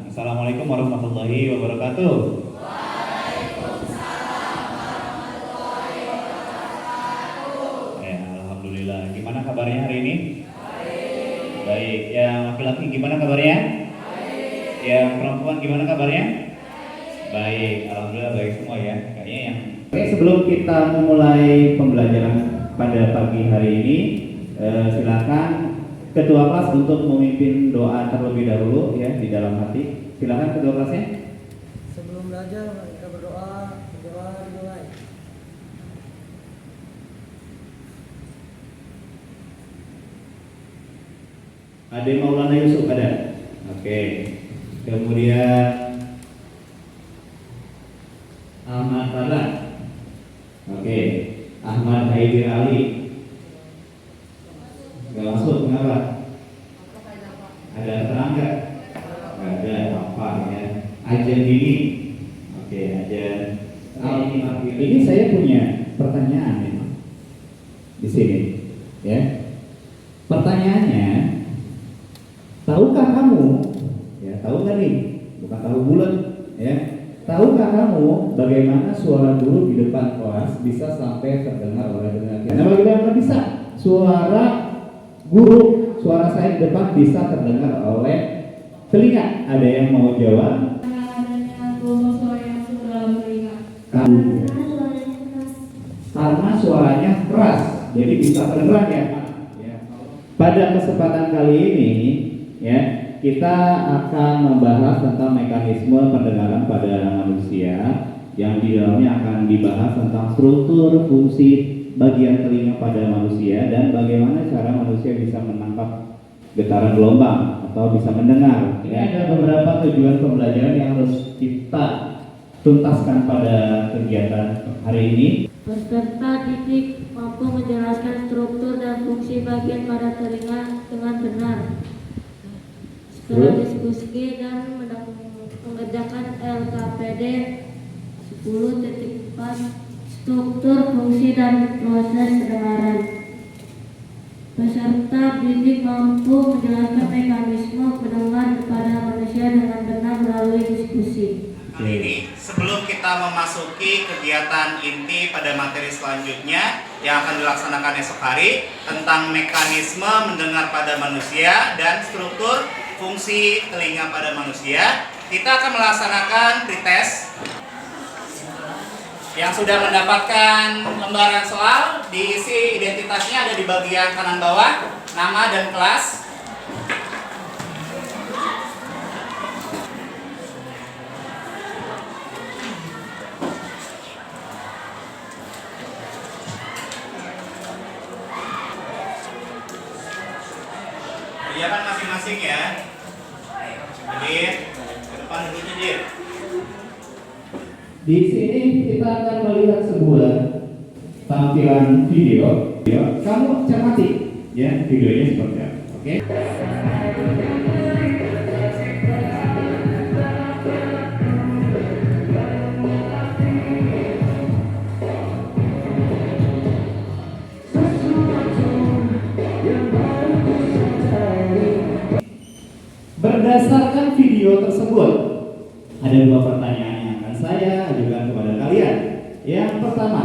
Assalamualaikum warahmatullahi wabarakatuh. Alhamdulillah. Gimana kabarnya hari ini? Baik. Yang laki-laki gimana kabarnya? Yang perempuan gimana kabarnya? Baik. Alhamdulillah baik semua ya. Kayaknya yang. Oke, sebelum kita memulai pembelajaran pada pagi hari ini, silakan Ketua kelas untuk memimpin doa terlebih dahulu ya di dalam hati. Silakan ketua kelasnya. Sebelum belajar kita berdoa dimulai. Ade Maulana Yusuf ada. Oke. Kemudian Ahmad Fadlan. Oke. Ahmad Haidir Ali. Gak masuk, kenapa? Ada terang gak? Gak ada, apa ya? Ajen ini. Oke, ajen. Ini saya punya pertanyaan memang di sini, ya. Pertanyaannya, tahukah kamu? Ya, tahu nggak nih? Bukan tahu bulat, ya. Tahukah kamu bagaimana suara guru di depan kelas bisa sampai terdengar oleh telinga kita? Nah, bagaimana bisa suara guru, suara saya di depan bisa terdengar oleh telinga? Ada yang mau jawab? Karena suaranya keras, jadi bisa terdengar ya. Pada kesempatan kali ini, ya, kita akan membahas tentang mekanisme pendengaran pada manusia, yang di dalamnya akan dibahas tentang struktur, fungsi bagian telinga pada manusia dan bagaimana cara manusia bisa menangkap getaran gelombang atau bisa mendengar. Ini ada beberapa tujuan pembelajaran yang harus kita tuntaskan pada kegiatan hari ini. Peserta didik mampu menjelaskan struktur dan fungsi bagian pada telinga dengan benar. Setelah diskusi dan mengerjakan LKPD 10.4 struktur, fungsi, dan proses pendengaran. Peserta didik mampu menjelaskan mekanisme mendengar kepada manusia dengan benar melalui diskusi. Kali ini, sebelum kita memasuki kegiatan inti pada materi selanjutnya yang akan dilaksanakan esok hari tentang mekanisme mendengar pada manusia dan struktur fungsi telinga pada manusia, kita akan melaksanakan pretest yang sudah mendapatkan lembaran soal. Diisi identitasnya ada di bagian kanan bawah, nama dan kelas. Kerjakan masing-masing ya. Jadi ke depan dulu Dir. Di sini kita akan melihat sebuah tampilan video. Kamu cermati ya videonya seperti apa. Oke. Berdasarkan video tersebut, ada dua pertanyaan yang akan saya ajukan kepada kalian. Yang pertama,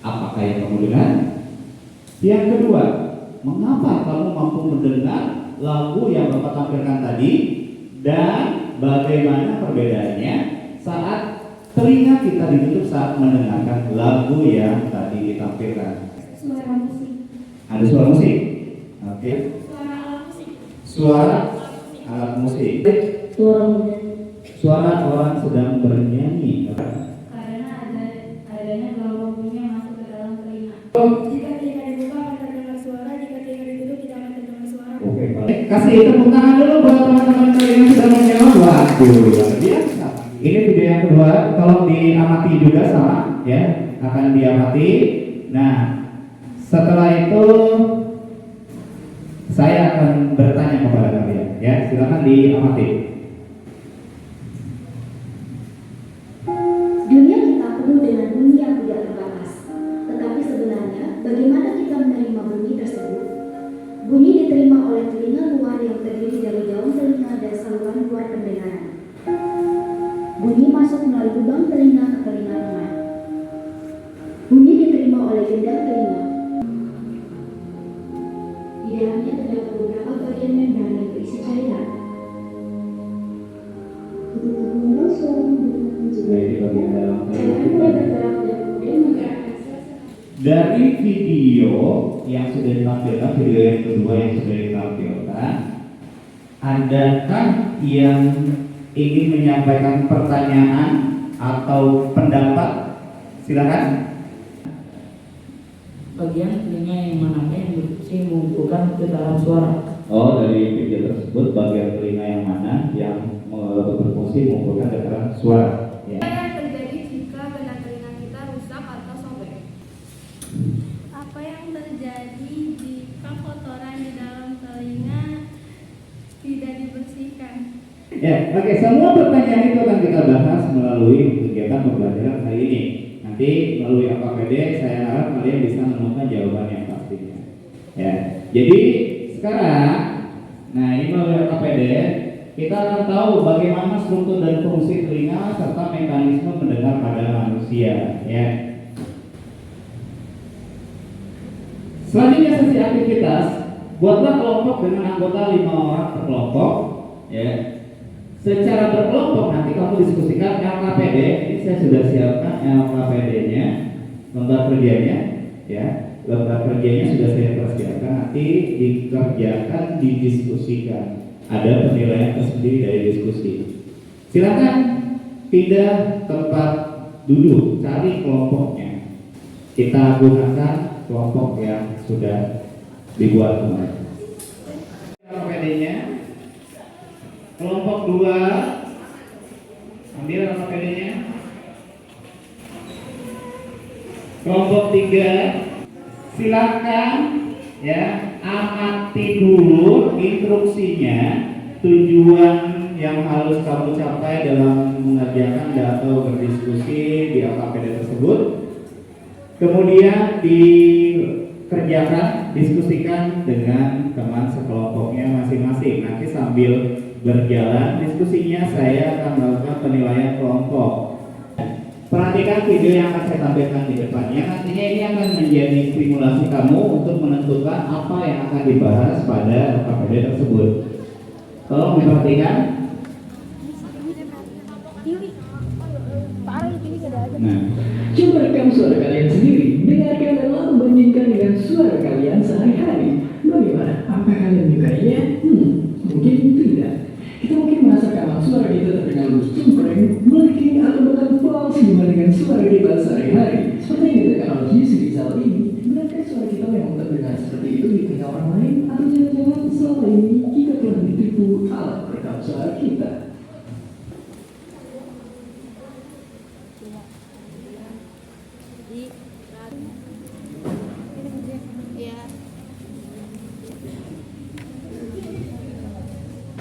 apakah yang kamu dengar? Yang kedua, mengapa kamu mampu mendengar lagu yang Bapak tampilkan tadi? Dan bagaimana perbedaannya saat telinga kita ditutup saat mendengarkan lagu yang tadi ditampilkan? Suara musik. Ada suara musik? Oke. Suara alat musik. Suara alat musik. Suara orang sedang bernyanyi. Karena adanya gelombang bunyi yang masuk ke dalam telinga. Jika telinga dibuka akan terdengar suara, jika telinga ditutup tidak akan terdengar suara. Oke, baik. Kasih tepuk tangan dulu buat teman-teman kalian yang sudah menjawab. Waduh, luar biasa. Ini video yang kedua, tolong diamati juga sama, ya, akan diamati. Nah, setelah itu saya akan bertanya kepada kalian, ya, silakan diamati. Dunia kita penuh dengan bunyi yang tidak terbatas. Tetapi sebenarnya, bagaimana kita menerima bunyi tersebut? Bunyi diterima oleh telinga luar yang terdiri dari daun telinga dan saluran luar pendengaran. masuk melalui lubang telinga ke telinga tengah. Bunyi diterima oleh gendang telinga. Di dalamnya terdapat beberapa bagian membran yang berisi cairan. Ketika mengenal suara membutuhkan Nah, ini bagian dalam telinga cairan kita. mulai bergerak dan kemudian menggerakkan sel-sel. Dari video yang sudah ditampilkan, video yang kedua yang sudah ditampilkan, adakah yang ingin menyampaikan pertanyaan atau pendapat? Silakan. Bagian telinga yang manakah yang berfungsi mengumpulkan getaran suara? Oh, dari video tersebut bagian telinga yang mana yang berfungsi mengumpulkan getaran suara? Ya. Apa yang terjadi jika benak telinga kita rusak atau sobek? Apa yang terjadi jika kotoran di dalam telinga tidak dibersihkan? Ya, oke. Semua pertanyaan itu akan kita bahas melalui kegiatan pembelajaran hari ini. Nanti melalui AKPD, saya harap kalian bisa menemukan jawaban yang pastinya. Ya, jadi sekarang, nah ini melalui AKPD, kita akan tahu bagaimana struktur dan fungsi telinga serta mekanisme mendengar pada manusia. Ya. Selanjutnya sesi aktivitas, buatlah kelompok dengan anggota 5 orang per kelompok. Ya. Secara berkelompok nanti kamu diskusikan LKPD. Ini saya sudah siapkan LKPD-nya, lembar kerjanya, ya. Lembar kerjanya sudah saya persiapkan. Nanti dikerjakan, didiskusikan. Ada penilaian tersendiri dari diskusi. Silakan pindah tempat duduk, cari kelompoknya. Kita gunakan kelompok yang sudah dibuat kemarin. LKPD-nya. Kelompok 2, ambil LKPD-nya. Kelompok 3, silakan ya amati dulu instruksinya, tujuan yang harus kamu capai dalam mengerjakan atau berdiskusi di LKPD tersebut. Kemudian dikerjakan, diskusikan dengan teman sekelompoknya masing-masing. Nanti sambil berjalan diskusinya saya akan melakukan penilaian kelompok. Perhatikan video yang akan saya tampilkan di depannya. Nantinya ini akan menjadi stimulasi kamu untuk menentukan apa yang akan dibahas pada LKPD tersebut. Tolong diperhatikan. Nah, coba rekam suara kalian sendiri, dengarkan dan lalu bandingkan dengan suara kalian sehari-hari. Bagaimana? Apa kalian menyukainya? Mungkin tidak. Kita mungkin merasa kalau suara kita terdengar halus cempreng, mungkin atau bahkan false dibandingkan suara kita sehari-hari. Seperti yang ditekan oleh Yusuf Rizal ini, benarkah suara kita memang terdengar seperti itu di telinga orang lain? Atau jangan-jangan selama ini kita telah ditipu alat perekam suara kita?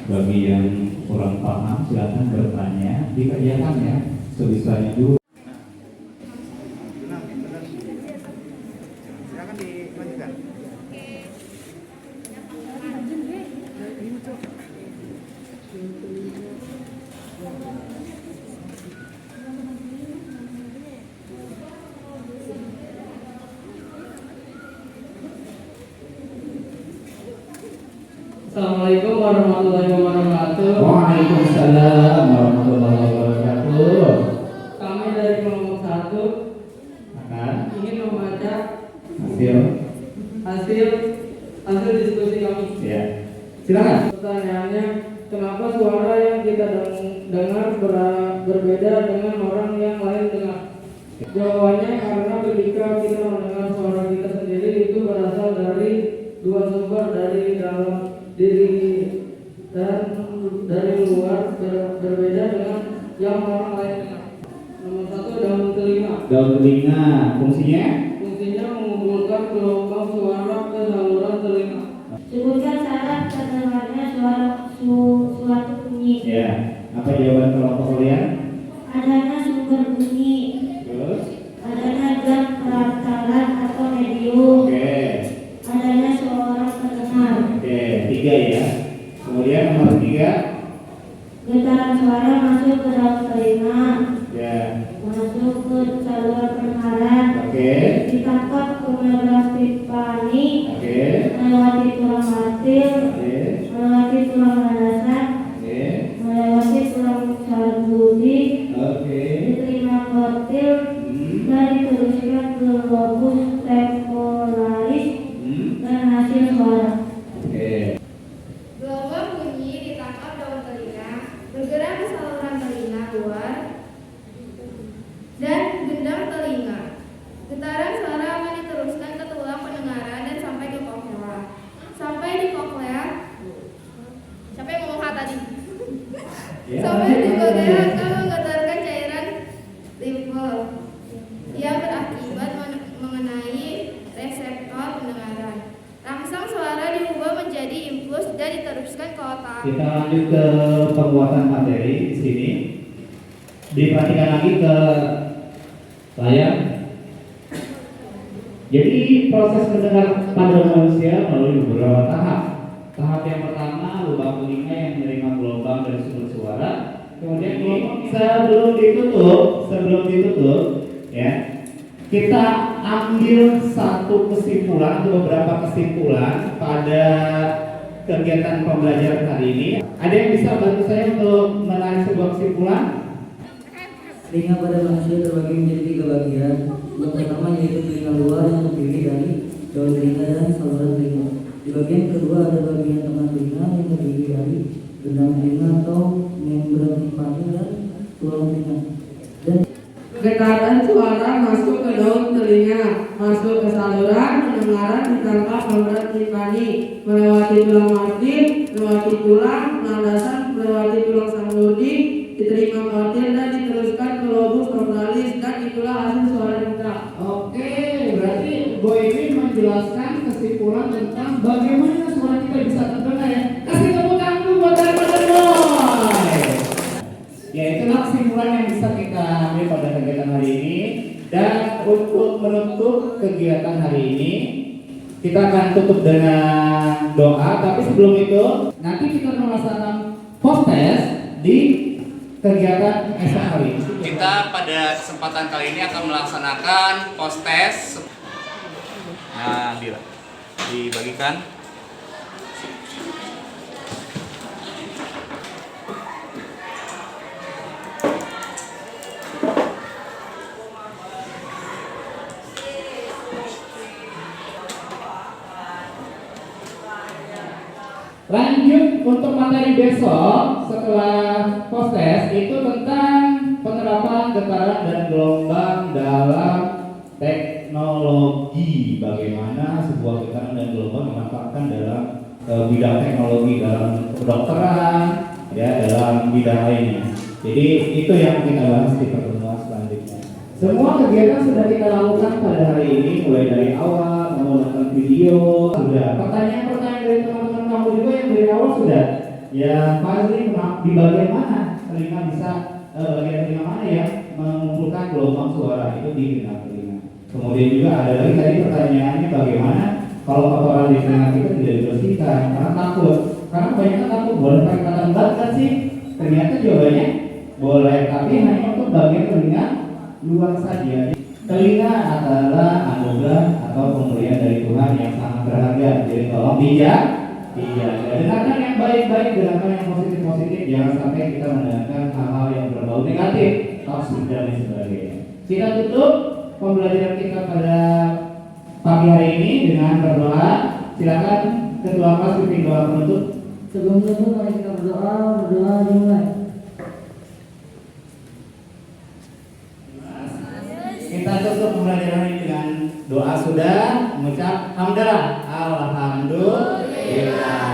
bagi yang kurang paham silakan bertanya, dikerjakan ya sebisanya dulu. Silakan dilanjutkan. Assalamualaikum warahmatullahi wabarakatuh. Waalaikumsalam warahmatullahi wabarakatuh. Kami dari kelompok 1 Akan ingin membaca hasil diskusi kami. ya. Silakan. Pertanyaannya, kenapa suara yang kita dengar berbeda dengan orang yang lain dengar? Jawabannya karena ketika kita mendengar suara kita sendiri itu berasal dari dua sumber, dari dalam diri dan dari luar, berbeda dengan yang orang lain dengar. Nomor 1, daun telinga. Daun telinga fungsinya Fungsinya mengumpulkan gelombang suara ke saluran telinga. Sebutkan syarat terdengarnya suatu bunyi. ya. Apa jawaban kelompok kalian? Adanya sumber bunyi, Terus adanya gam perantaran atau medium, oke. adanya seorang pendengar. Oke, 3 ya. Kemudian nomor 3 Getaran suara masuk ke dalam telinga. Oke. Ditangkap ke Meldas Tipani, Oke. melewati tulang martir, Oke. melewati tulang landasan, Oke. melewati tulang sarjudi, Oke. diterima kortil, dan diteruskan ke lobus temporalis dan hasil suara. Oke. Gelombang bunyi ditangkap daun telinga, bergerak ke saluran telinga luar, dan gendang telinga. Getaran suara akan diteruskan ke tulang pendengaran dan sampai ke koklea. Sampai di koklea, siapa yang ngomong tadi? Ya, Sampai di lanjut, koklea lanjut. akan menggetarkan cairan limfe yang berakibat mengenai reseptor pendengaran. Rangsang suara diubah menjadi impuls dan diteruskan ke otak. Kita lanjut ke penguatan materi di sini. Diperhatikan lagi ke layar. Jadi proses mendengar pada manusia melalui beberapa tahap. Tahap yang pertama lubang telinga yang menerima gelombang dari sumber suara. Kemudian sebelum ditutup, ya, kita ambil satu kesimpulan atau beberapa kesimpulan pada kegiatan pembelajaran hari ini. Ada yang bisa bantu saya untuk menarik sebuah kesimpulan? Telinga pada manusia terbagi menjadi 3 bagian. Yang pertama yaitu telinga luar yang terdiri dari daun telinga dan saluran telinga. Di bagian kedua ada bagian tengah telinga yang terdiri dari gendang telinga atau membran timpani dan tulang telinga. Dan Getaran suara masuk ke daun telinga, masuk ke saluran pendengaran, ditangkap saluran timpani, melewati tulang martir, melewati tulang landasan, melewati tulang sarjudi, diterima kortil dan diteruskan ke lobus temporalis, dan itulah hasil suara kita. Oke, berarti Boy ini menjelaskan kesimpulan tentang bagaimana suara kita bisa terdengar ya. Kasih tepuk tangan dulu buat teman-teman Boy. Ya, itulah kesimpulan yang bisa kita ambil pada kegiatan hari ini. Dan untuk menutup kegiatan hari ini, kita akan tutup dengan doa. Tapi sebelum itu, nanti kita melaksanakan post test di kegiatan esok hari. Kita pada kesempatan kali ini akan melaksanakan post test. Nah, dibagikan. Lanjut untuk materi besok setelah post test itu tentang penerapan getaran dan gelombang dalam teknologi. Bagaimana sebuah getaran dan gelombang dimanfaatkan dalam bidang teknologi, dalam kedokteran, ya, dalam bidang lainnya. Jadi itu yang kita bahas di pertemuan selanjutnya. Semua kegiatan sudah kita lakukan pada hari ini, mulai dari awal menonton video sudah. Pertanyaan-pertanyaan dari teman-teman kamu juga yang dari awal sudah. Ya, pasti di bagian mana telinga bisa bagian telinga mana yang mengumpulkan gelombang suara itu di gendang telinga. Kemudian juga ada lagi tadi pertanyaannya bagaimana kalau kotoran di telinga kita tidak dibersihkan karena takut. Karena banyak takut boleh pakai kata embat kan sih? Ternyata jawabannya boleh, tapi hanya untuk bagian telinga luar saja. Telinga adalah anugerah atau pemberian dari Tuhan yang sangat berharga. Jadi tolong dengarkan yang baik-baik, dengarkan yang positif-positif. Jangan sampai kita mendengarkan hal-hal yang berbau negatif, toksik dan lain sebagainya. Kita tutup pembelajaran kita pada pagi hari ini dengan berdoa. Silakan ketua kelas pimpin doa penutup. sebelum itu mari kita berdoa dimulai. Kita tutup pembelajaran ini dengan doa sudah mengucap hamdalah, alhamdulillah.